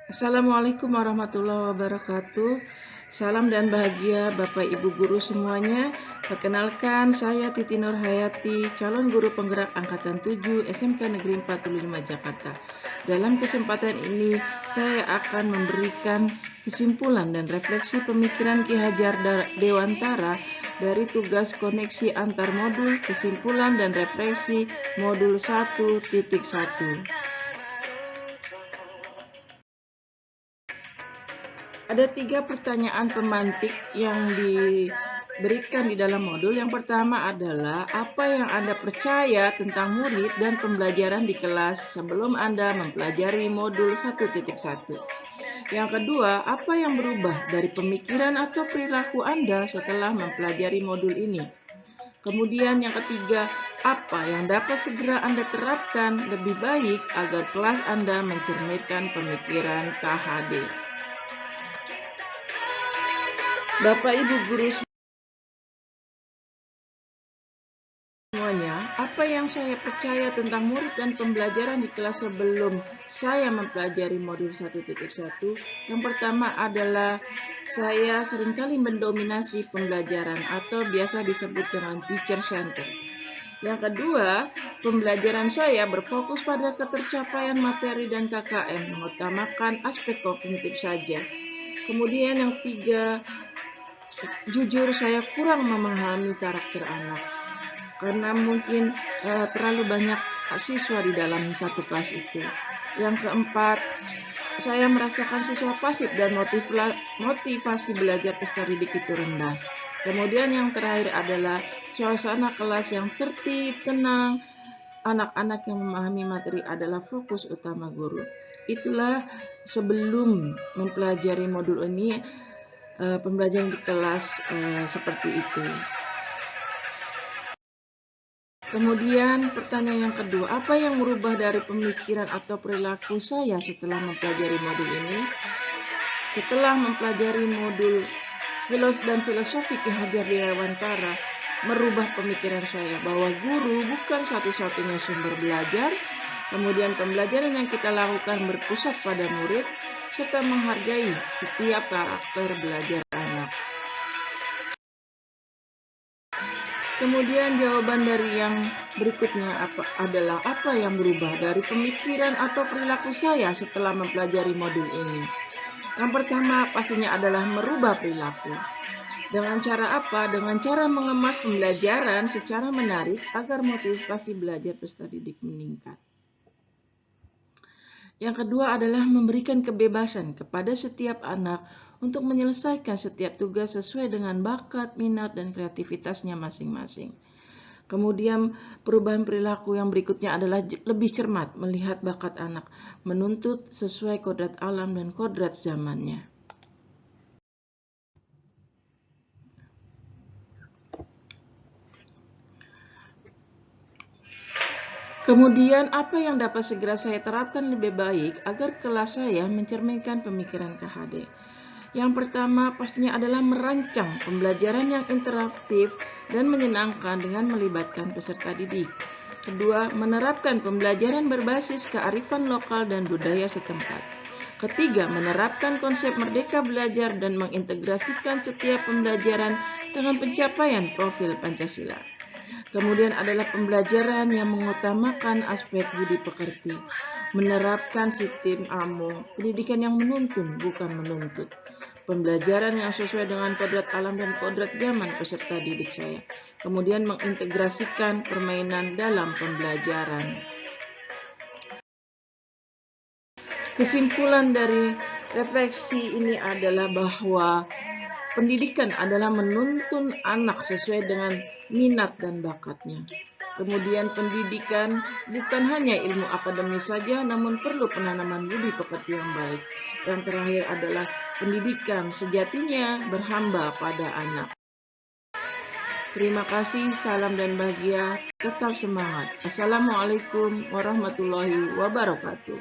Assalamualaikum warahmatullahi wabarakatuh. Salam dan bahagia Bapak Ibu guru semuanya. Perkenalkan, saya Titi Nurhayati, calon guru penggerak angkatan 7 SMK Negeri 45 Jakarta. Dalam kesempatan ini, saya akan memberikan kesimpulan dan refleksi pemikiran Ki Hajar Dewantara dari tugas koneksi antar modul, kesimpulan dan refleksi modul 1.1. Ada 3 pertanyaan pemantik yang diberikan di dalam modul. Yang pertama adalah, apa yang Anda percaya tentang murid dan pembelajaran di kelas sebelum Anda mempelajari modul 1.1? Yang kedua, apa yang berubah dari pemikiran atau perilaku Anda setelah mempelajari modul ini? Kemudian yang ketiga, apa yang dapat segera Anda terapkan lebih baik agar kelas Anda mencerminkan pemikiran KHD? Bapak Ibu guru semuanya, apa yang saya percaya tentang murid dan pembelajaran di kelas sebelum saya mempelajari modul 1.1? Yang pertama adalah saya seringkali mendominasi pembelajaran atau biasa disebut dengan teacher center. Yang kedua, pembelajaran saya berfokus pada ketercapaian materi dan KKM, mengutamakan aspek kognitif saja. Kemudian yang tiga, jujur saya kurang memahami karakter anak karena mungkin terlalu banyak siswa di dalam satu kelas itu. Yang keempat, saya merasakan siswa pasif dan motivasi belajar peserta didik itu rendah. Kemudian yang terakhir adalah suasana kelas yang tertib, tenang, anak-anak yang memahami materi adalah fokus utama guru. Itulah sebelum mempelajari modul ini, pembelajaran di kelas seperti itu. Kemudian pertanyaan yang kedua, apa yang merubah dari pemikiran atau perilaku saya setelah mempelajari modul ini? Setelah mempelajari modul filosofi Ki Hajar Dewantara, merubah pemikiran saya bahwa guru bukan satu-satunya sumber belajar. Kemudian pembelajaran yang kita lakukan berpusat pada murid, serta menghargai setiap karakter belajar anak. Kemudian jawaban dari yang berikutnya adalah apa yang berubah dari pemikiran atau perilaku saya setelah mempelajari modul ini. Yang pertama pastinya adalah merubah perilaku. Dengan cara apa? Dengan cara mengemas pembelajaran secara menarik agar motivasi belajar peserta didik meningkat. Yang kedua adalah memberikan kebebasan kepada setiap anak untuk menyelesaikan setiap tugas sesuai dengan bakat, minat, dan kreativitasnya masing-masing. Kemudian perubahan perilaku yang berikutnya adalah lebih cermat melihat bakat anak, menuntut sesuai kodrat alam dan kodrat zamannya. Kemudian apa yang dapat segera saya terapkan lebih baik agar kelas saya mencerminkan pemikiran KHD? Yang pertama pastinya adalah merancang pembelajaran yang interaktif dan menyenangkan dengan melibatkan peserta didik. Kedua, menerapkan pembelajaran berbasis kearifan lokal dan budaya setempat. Ketiga, menerapkan konsep merdeka belajar dan mengintegrasikan setiap pembelajaran dengan pencapaian profil Pancasila. Kemudian adalah pembelajaran yang mengutamakan aspek budi pekerti, menerapkan sistem AMO, pendidikan yang menuntun bukan menuntut. Pembelajaran yang sesuai dengan kodrat alam dan kodrat zaman peserta didik saya. Kemudian mengintegrasikan permainan dalam pembelajaran. Kesimpulan dari refleksi ini adalah bahwa pendidikan adalah menuntun anak sesuai dengan minat dan bakatnya. Kemudian pendidikan bukan hanya ilmu akademis saja, namun perlu penanaman budi pekerti yang baik. Yang terakhir adalah pendidikan sejatinya berhamba pada anak. Terima kasih, salam dan bahagia, tetap semangat. Assalamualaikum warahmatullahi wabarakatuh.